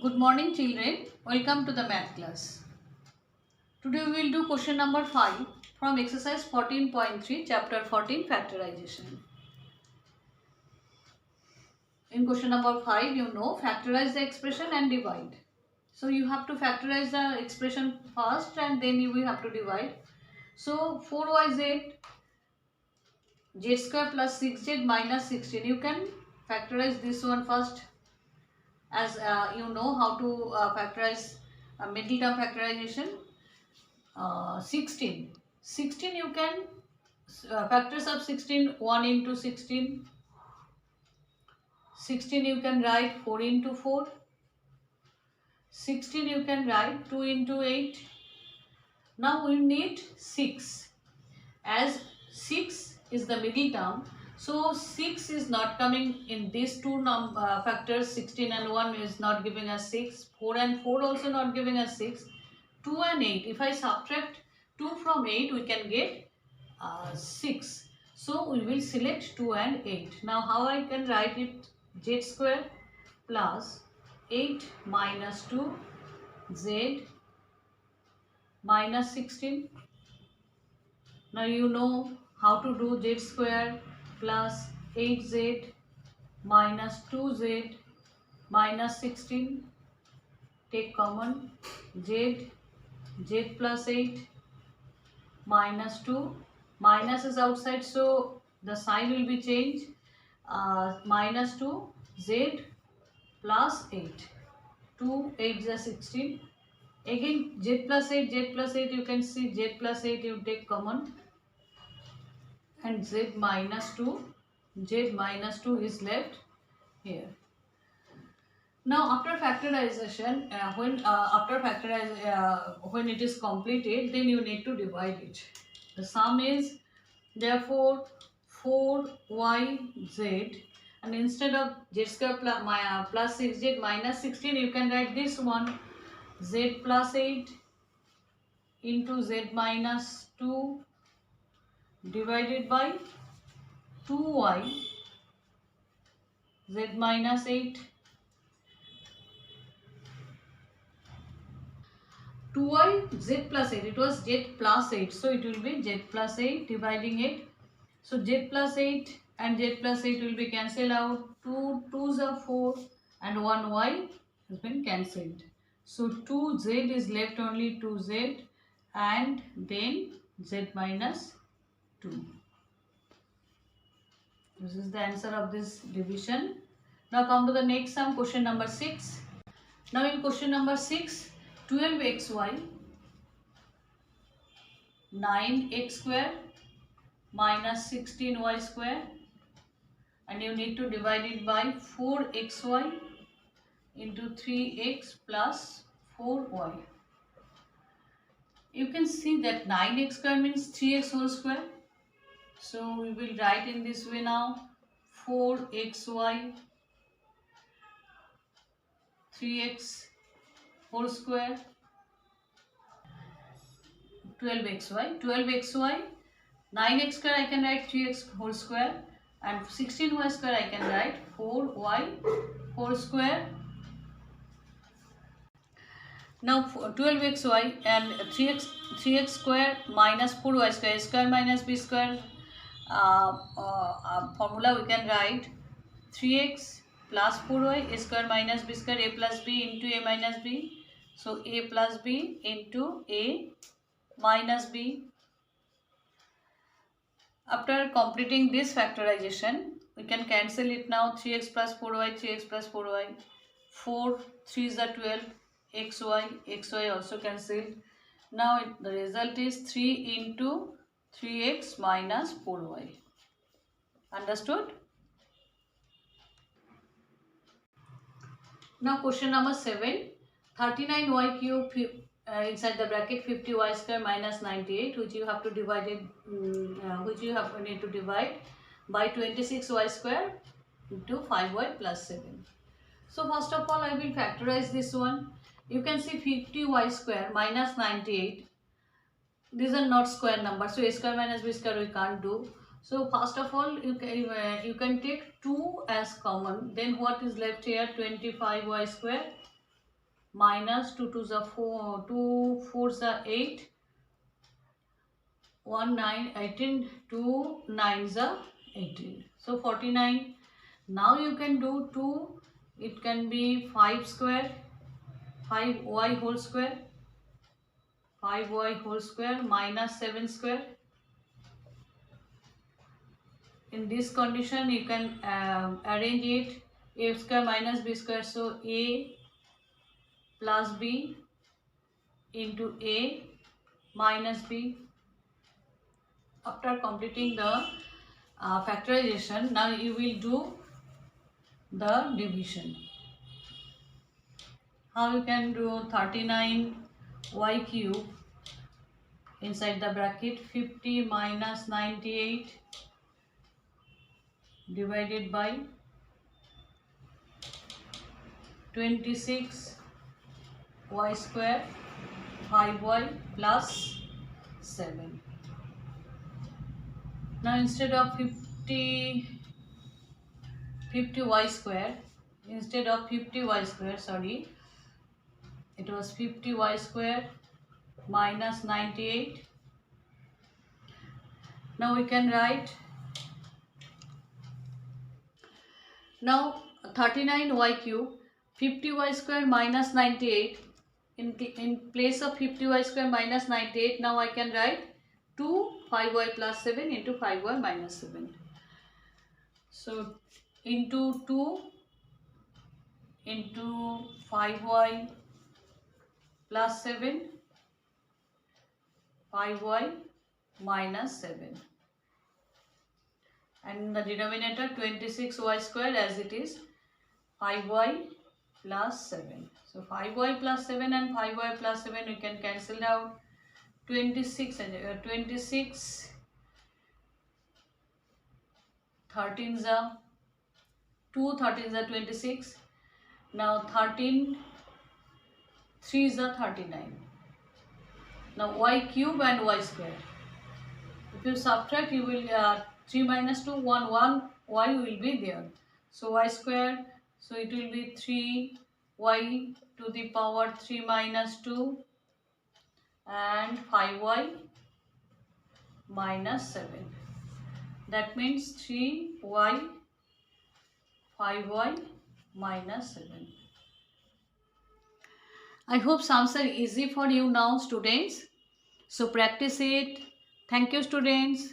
Good morning children, welcome to the math class. Today we will do question number 5 from exercise 14.3 chapter 14 factorization. In question number 5 you know factorize the expression and divide. So you have to factorize the expression first and then you will have to divide. So 4yz z square plus 6z minus 16. You can factorize this one first as you know how to factorize middle term factorization. 16 you can factors of 16 1 into 16 you can write 4 into 4 16 you can write 2 into 8. Now we need 6 as 6 is the middle term, so 6 is not coming in these two factors. 16 and 1 is not giving us 6, 4 and 4 also not giving us 6, 2 and 8. If I subtract 2 from 8 we can get 6. So we will select 2 and 8. Now how I can write it? Z square plus 8 minus 2 z minus 16. Now you know how to do z square plus 8z minus 2z minus 16. Take common z plus 8 minus 2. Minus is outside, so the sign will be changed. Minus 2 z plus 8. 2 8 is 16. Again z plus 8 you can see z plus 8 you take common and z minus 2 is left here. Now after factorization, when it is completed, then you need to divide it. The sum is therefore 4yz, and instead of z square plus 6z minus 16 you can write this one, z plus 8 into z minus 2 divided by 2y z minus 8. 2y z plus 8, it was z plus 8, so it will be z plus 8 dividing it. So z plus 8 and z plus 8 will be cancelled out. 2 2s are 4 and 1 y has been cancelled. So 2z is left only 2z and then z minus 2. This is the answer of this division. Now come to the next sum, question number 6. Now in question number 6, 12xy 9x square minus 16y square, and you need to divide it by 4xy into 3x plus 4y. You can see that 9x square means 3x whole square. So we will write in this way now, 4xy 3x whole square 12xy 9x square I can write 3x whole square, and 16y square I can write 4y whole square. Now 12xy and 3x square minus 4y square minus b square formula we can write 3x plus 4y square minus b square, a plus b into a minus b. So a plus b into a minus b. After completing this factorization, we can cancel it now. 3x plus 4y, 3x plus 4y. 4, 3 is the 12, xy also cancelled. Now the result is 3 into 3x minus 4y. Understood? Now question number 7, 39y cube inside the bracket 50y square minus 98, which you have to divide it, need to divide by 26y square into 5y plus 7. So first of all I will factorize this one. You can see 50y square minus 98. These are not square numbers, so a square minus b square we can't do. So first of all you can take 2 as common. Then what is left here? 25y square minus 2 2s are 4, 2 4s are 8, 1 9 18, 2 9s are 18. So 49. Now you can do 2, it can be 5 square, 5y whole square, 5y whole square minus 7 square. In this condition you can arrange it a square minus b square. So a plus b into a minus b. After completing the factorization, now you will do the division. How you can do 39y cube inside the bracket 50 minus 98 divided by 26 y square 5y plus 7. Now instead of 50y square, sorry, it was 50y square minus 98. Now we can write, now 39y cube 50y square minus 98, in place of 50y square minus 98, now I can write 2 5y plus 7 into 5y minus 7. So into 2 into 5y plus 7, 5y minus 7, and in the denominator 26y square as it is 5y plus 7. So 5y plus 7 and 5y plus 7 we can cancel out. 26 and 26 13s are 2 13s are 26. Now 13 3s are 39. Now y cube and y square, if you subtract you will 3 minus 2 1 1 y will be there. So y square, so it will be 3y to the power 3 minus 2 and 5y minus 7. That means 3y 5y minus 7. I hope sums are easy for you now, students. So practice it. Thank you, students.